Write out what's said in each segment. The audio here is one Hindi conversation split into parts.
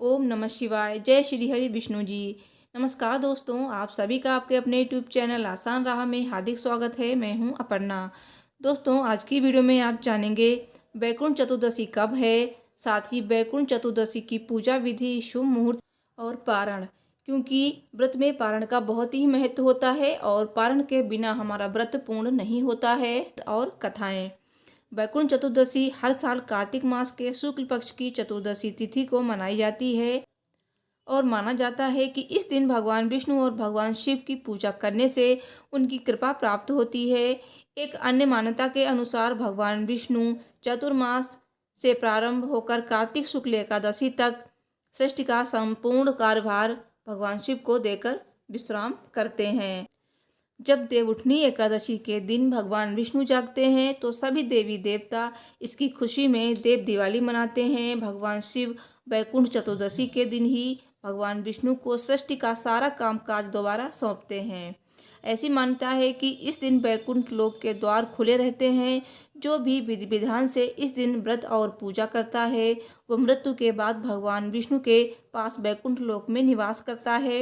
ओम नमः शिवाय। जय श्री हरि विष्णु जी। नमस्कार दोस्तों, आप सभी का आपके अपने यूट्यूब चैनल आसान राह में हार्दिक स्वागत है। मैं हूं अपर्णा। दोस्तों, आज की वीडियो में आप जानेंगे वैकुंठ चतुर्दशी कब है, साथ ही वैकुंठ चतुर्दशी की पूजा विधि, शुभ मुहूर्त और पारण। क्योंकि व्रत में पारण का बहुत ही महत्व होता है और पारण के बिना हमारा व्रत पूर्ण नहीं होता है। और कथाएं। वैकुंठ चतुर्दशी हर साल कार्तिक मास के शुक्ल पक्ष की चतुर्दशी तिथि को मनाई जाती है और माना जाता है कि इस दिन भगवान विष्णु और भगवान शिव की पूजा करने से उनकी कृपा प्राप्त होती है। एक अन्य मान्यता के अनुसार भगवान विष्णु चतुर्मास से प्रारंभ होकर कार्तिक शुक्ल एकादशी तक सृष्टि का संपूर्ण कार्यभार भगवान शिव को देकर विश्राम करते हैं। जब देवउठनी एकादशी के दिन भगवान विष्णु जागते हैं तो सभी देवी देवता इसकी खुशी में देव दिवाली मनाते हैं। भगवान शिव वैकुंठ चतुर्दशी के दिन ही भगवान विष्णु को सृष्टि का सारा कामकाज दोबारा सौंपते हैं। ऐसी मान्यता है कि इस दिन वैकुंठ लोक के द्वार खुले रहते हैं। जो भी विधि विधान से इस दिन व्रत और पूजा करता है वह मृत्यु के बाद भगवान विष्णु के पास वैकुंठ लोक में निवास करता है।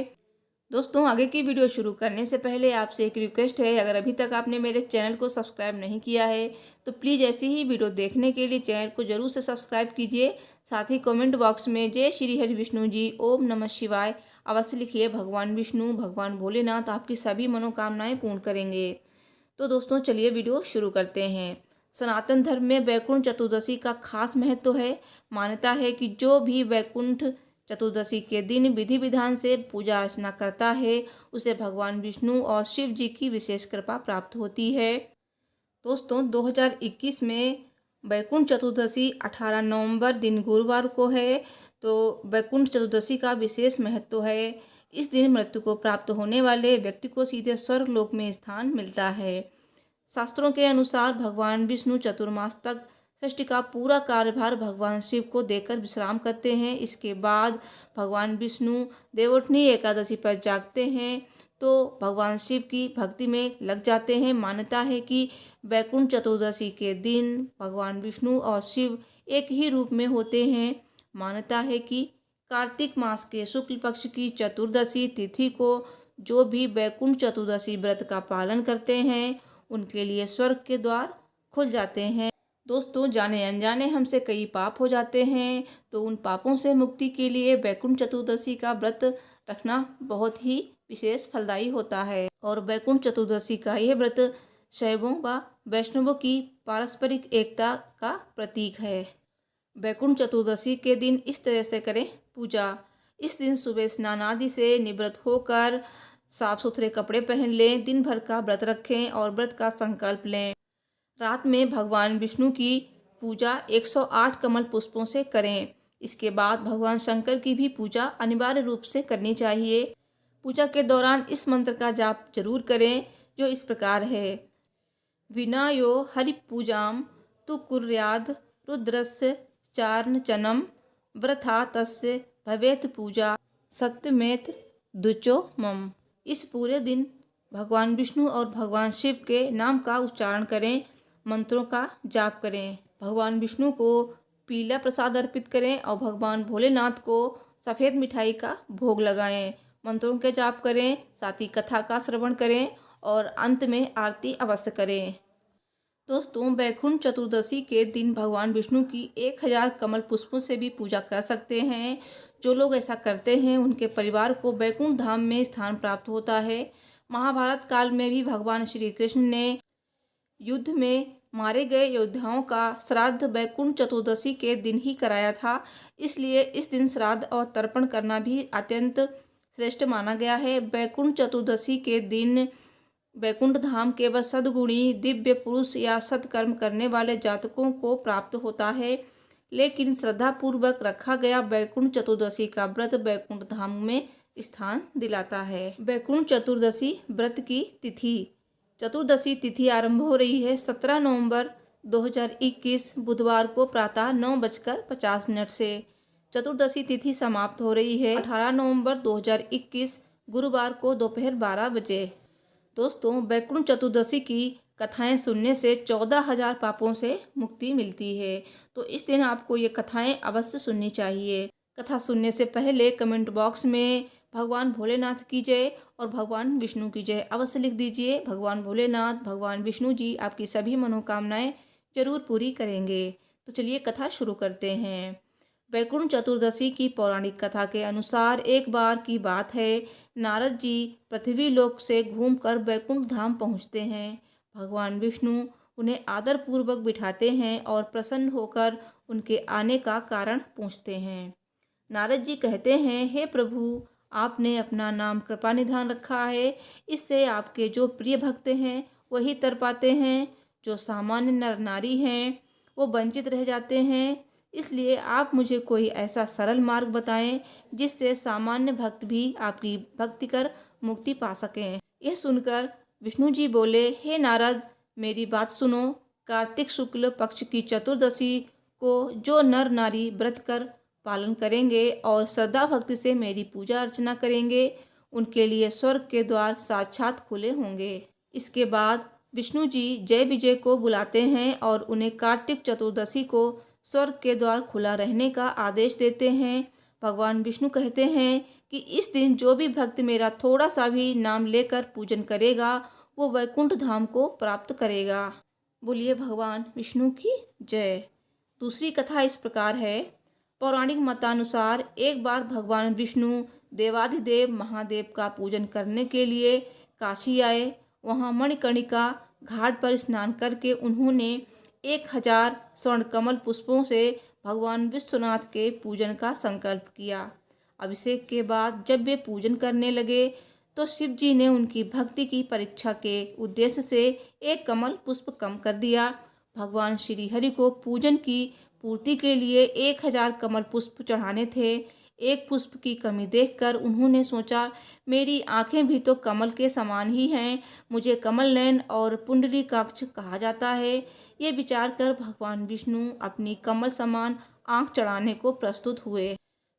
दोस्तों, आगे की वीडियो शुरू करने से पहले आपसे एक रिक्वेस्ट है, अगर अभी तक आपने मेरे चैनल को सब्सक्राइब नहीं किया है तो प्लीज़ ऐसी ही वीडियो देखने के लिए चैनल को ज़रूर से सब्सक्राइब कीजिए। साथ ही कमेंट बॉक्स में जय श्री हरि विष्णु जी, ओम नमः शिवाय अवश्य लिखिए। भगवान विष्णु, भगवान भोलेनाथ आपकी सभी मनोकामनाएं पूर्ण करेंगे। तो दोस्तों, चलिए वीडियो शुरू करते हैं। सनातन धर्म में वैकुंठ चतुर्दशी का खास महत्व है। मान्यता है कि जो भी वैकुंठ चतुर्दशी के दिन विधि विधान से पूजा अर्चना करता है उसे भगवान विष्णु और शिव जी की विशेष कृपा प्राप्त होती है। दोस्तों, 2021 में वैकुंठ चतुर्दशी 18 नवंबर दिन गुरुवार को है। तो वैकुंठ चतुर्दशी का विशेष महत्व है। इस दिन मृत्यु को प्राप्त होने वाले व्यक्ति को सीधे स्वर्ग लोक में स्थान मिलता है। शास्त्रों के अनुसार भगवान विष्णु चतुर्मास तक सृष्टि का पूरा कार्यभार भगवान शिव को देकर विश्राम करते हैं। इसके बाद भगवान विष्णु देवउठनी एकादशी पर जागते हैं तो भगवान शिव की भक्ति में लग जाते हैं। मान्यता है कि वैकुंठ चतुर्दशी के दिन भगवान विष्णु और शिव एक ही रूप में होते हैं। मान्यता है कि कार्तिक मास के शुक्ल पक्ष की चतुर्दशी तिथि को जो भी वैकुंठ चतुर्दशी व्रत का पालन करते हैं उनके लिए स्वर्ग के द्वार खुल जाते हैं। दोस्तों, जाने अनजाने हमसे कई पाप हो जाते हैं तो उन पापों से मुक्ति के लिए वैकुंठ चतुर्दशी का व्रत रखना बहुत ही विशेष फलदायी होता है। और वैकुंठ चतुर्दशी का यह व्रत शैवों व वैष्णवों की पारस्परिक एकता का प्रतीक है। वैकुंठ चतुर्दशी के दिन इस तरह से करें पूजा। इस दिन सुबह स्नान आदि से निवृत्त होकर साफ सुथरे कपड़े पहन लें, दिन भर का व्रत रखें और व्रत का संकल्प लें। रात में भगवान विष्णु की पूजा 108 कमल पुष्पों से करें। इसके बाद भगवान शंकर की भी पूजा अनिवार्य रूप से करनी चाहिए। पूजा के दौरान इस मंत्र का जाप जरूर करें जो इस प्रकार है। विनायो हरि पूजाम तु कुर्याद रुद्रस्य चार्नचनम व्रथा तस्य भवेत पूजा सत्यमेत दुचो मम। इस पूरे दिन भगवान विष्णु और भगवान शिव के नाम का उच्चारण करें, मंत्रों का जाप करें। भगवान विष्णु को पीला प्रसाद अर्पित करें और भगवान भोलेनाथ को सफ़ेद मिठाई का भोग लगाएं। मंत्रों के जाप करें, साथ ही कथा का श्रवण करें और अंत में आरती अवश्य करें। दोस्तों, वैकुंठ चतुर्दशी के दिन भगवान विष्णु की 1000 कमल पुष्पों से भी पूजा कर सकते हैं। जो लोग ऐसा करते हैं उनके परिवार को वैकुंठ धाम में स्थान प्राप्त होता है। महाभारत काल में भी भगवान श्री कृष्ण ने युद्ध में मारे गए योद्धाओं का श्राद्ध वैकुंठ चतुर्दशी के दिन ही कराया था। इसलिए इस दिन श्राद्ध और तर्पण करना भी अत्यंत श्रेष्ठ माना गया है। वैकुंठ चतुर्दशी के दिन वैकुंठ धाम केवल सद्गुणी दिव्य पुरुष या सत्कर्म करने वाले जातकों को प्राप्त होता है। लेकिन श्रद्धापूर्वक रखा गया वैकुंठ चतुर्दशी का व्रत वैकुंठ धाम में स्थान दिलाता है। वैकुंठ चतुर्दशी व्रत की तिथि। चतुर्दशी तिथि आरंभ हो रही है 17 नवंबर 2021 बुधवार को प्रातः 9:50 से। चतुर्दशी तिथि समाप्त हो रही है 18 नवंबर 2021 गुरुवार को दोपहर 12 बजे। दोस्तों, वैकुंठ चतुर्दशी की कथाएं सुनने से 14,000 पापों से मुक्ति मिलती है। तो इस दिन आपको ये कथाएं अवश्य सुननी चाहिए। कथा सुनने से पहले कमेंट बॉक्स में भगवान भोलेनाथ की जय और भगवान विष्णु की जय अवश्य लिख दीजिए। भगवान भोलेनाथ, भगवान विष्णु जी आपकी सभी मनोकामनाएं जरूर पूरी करेंगे। तो चलिए कथा शुरू करते हैं। वैकुंठ चतुर्दशी की पौराणिक कथा के अनुसार एक बार की बात है, नारद जी पृथ्वी लोक से घूमकर वैकुंठ धाम पहुँचते हैं। भगवान विष्णु उन्हें आदरपूर्वक बिठाते हैं और प्रसन्न होकर उनके आने का कारण पूछते हैं। नारद जी कहते हैं, हे प्रभु, आपने अपना नाम कृपा निधान रखा है। इससे आपके जो प्रिय भक्त हैं वही तर पाते हैं, जो सामान्य नर नारी हैं वो वंचित रह जाते हैं। इसलिए आप मुझे कोई ऐसा सरल मार्ग बताएं जिससे सामान्य भक्त भी आपकी भक्ति कर मुक्ति पा सकें। यह सुनकर विष्णु जी बोले, हे नारद, मेरी बात सुनो। कार्तिक शुक्ल पक्ष की चतुर्दशी को जो नर नारी व्रत कर पालन करेंगे और श्रद्धा भक्ति से मेरी पूजा अर्चना करेंगे, उनके लिए स्वर्ग के द्वार साक्षात खुले होंगे। इसके बाद विष्णु जी जय विजय को बुलाते हैं और उन्हें कार्तिक चतुर्दशी को स्वर्ग के द्वार खुला रहने का आदेश देते हैं। भगवान विष्णु कहते हैं कि इस दिन जो भी भक्त मेरा थोड़ा सा भी नाम लेकर पूजन करेगा वो वैकुंठ धाम को प्राप्त करेगा। बोलिए भगवान विष्णु की जय। दूसरी कथा इस प्रकार है। पौराणिक मतानुसार एक बार भगवान विष्णु देवाधिदेव महादेव का पूजन करने के लिए काशी आए। वहां मणिकर्णिका घाट पर स्नान करके उन्होंने 1000 स्वर्ण कमल पुष्पों से भगवान विश्वनाथ के पूजन का संकल्प किया। अभिषेक के बाद जब वे पूजन करने लगे तो शिव जी ने उनकी भक्ति की परीक्षा के उद्देश्य से एक कमल पुष्प कम कर दिया। भगवान श्री हरि को पूजन की पूर्ति के लिए 1000 कमल पुष्प चढ़ाने थे। एक पुष्प की कमी देखकर उन्होंने सोचा, मेरी आंखें भी तो कमल के समान ही हैं, मुझे कमल नयन और पुंडरीकाक्ष कहा जाता है। ये विचार कर भगवान विष्णु अपनी कमल समान आंख चढ़ाने को प्रस्तुत हुए।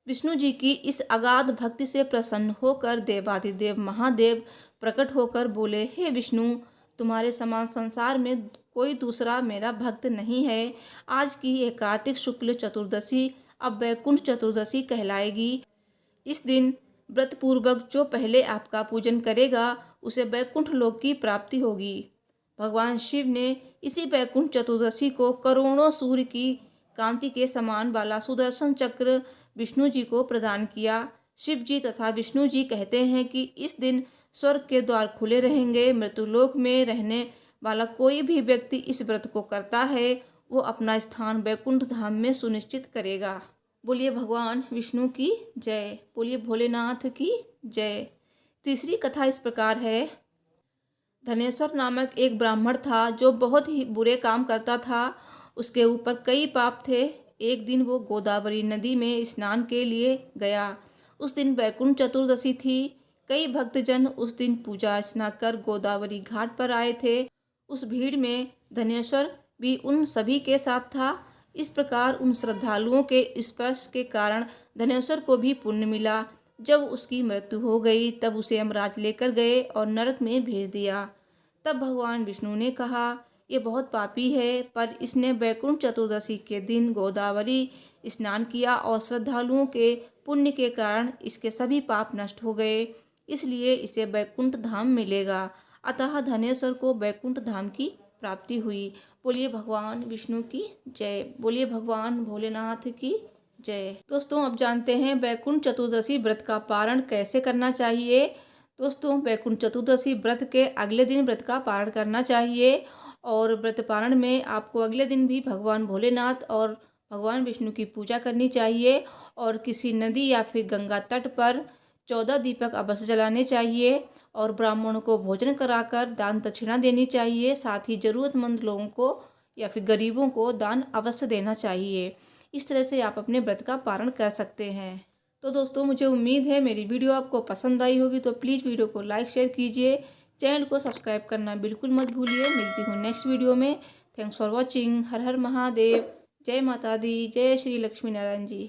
विष्णु जी की इस अगाध भक्ति से प्रसन्न होकर देवाधिदेव महादेव प्रकट होकर बोले, हे विष्णु, तुम्हारे समान संसार में कोई दूसरा मेरा भक्त नहीं है। आज की यह कार्तिक शुक्ल चतुर्दशी अब वैकुंठ चतुर्दशी कहलाएगी। इस दिन व्रत पूर्वक जो पहले आपका पूजन करेगा उसे वैकुंठ लोक की प्राप्ति होगी। भगवान शिव ने इसी वैकुंठ चतुर्दशी को करोड़ों सूर्य की कांति के समान वाला सुदर्शन चक्र विष्णु जी को प्रदान किया। शिव जी तथा विष्णु जी कहते हैं कि इस दिन स्वर्ग के द्वार खुले रहेंगे। मृत्युलोक में रहने वाला कोई भी व्यक्ति इस व्रत को करता है वो अपना स्थान वैकुंठ धाम में सुनिश्चित करेगा। बोलिए भगवान विष्णु की जय। बोलिए भोलेनाथ की जय। तीसरी कथा इस प्रकार है। धनेश्वर नामक एक ब्राह्मण था जो बहुत ही बुरे काम करता था। उसके ऊपर कई पाप थे। एक दिन वो गोदावरी नदी में स्नान के लिए गया। उस दिन वैकुंठ चतुर्दशी थी। कई भक्तजन उस दिन पूजा अर्चना कर गोदावरी घाट पर आए थे। उस भीड़ में धनेश्वर भी उन सभी के साथ था। इस प्रकार उन श्रद्धालुओं के स्पर्श के कारण धनेश्वर को भी पुण्य मिला। जब उसकी मृत्यु हो गई तब उसे यमराज लेकर गए और नरक में भेज दिया। तब भगवान विष्णु ने कहा, ये बहुत पापी है, पर इसने वैकुंठ चतुर्दशी के दिन गोदावरी स्नान किया और श्रद्धालुओं के पुण्य के कारण इसके सभी पाप नष्ट हो गए, इसलिए इसे वैकुंठ धाम मिलेगा। अतः धनेश्वर को वैकुंठ धाम की प्राप्ति हुई। बोलिए भगवान विष्णु की जय। बोलिए भगवान भोलेनाथ की जय। दोस्तों, अब जानते हैं वैकुंठ चतुर्दशी व्रत का पारण कैसे करना चाहिए। दोस्तों, वैकुंठ चतुर्दशी व्रत के अगले दिन व्रत का पारण करना चाहिए और व्रत पारण में आपको अगले दिन भी भगवान भोलेनाथ और भगवान विष्णु की पूजा करनी चाहिए और किसी नदी या फिर गंगा तट पर 14 दीपक अवश्य जलाने चाहिए और ब्राह्मणों को भोजन कराकर दान दक्षिणा देनी चाहिए। साथ ही ज़रूरतमंद लोगों को या फिर गरीबों को दान अवश्य देना चाहिए। इस तरह से आप अपने व्रत का पारण कर सकते हैं। तो दोस्तों, मुझे उम्मीद है मेरी वीडियो आपको पसंद आई होगी, तो प्लीज़ वीडियो को लाइक शेयर कीजिए। चैनल को सब्सक्राइब करना बिल्कुल मत भूलिए। मिलती हूँ नेक्स्ट वीडियो में। Thanks for watching. हर हर महादेव। जय माता दी। जय श्री लक्ष्मी नारायण जी।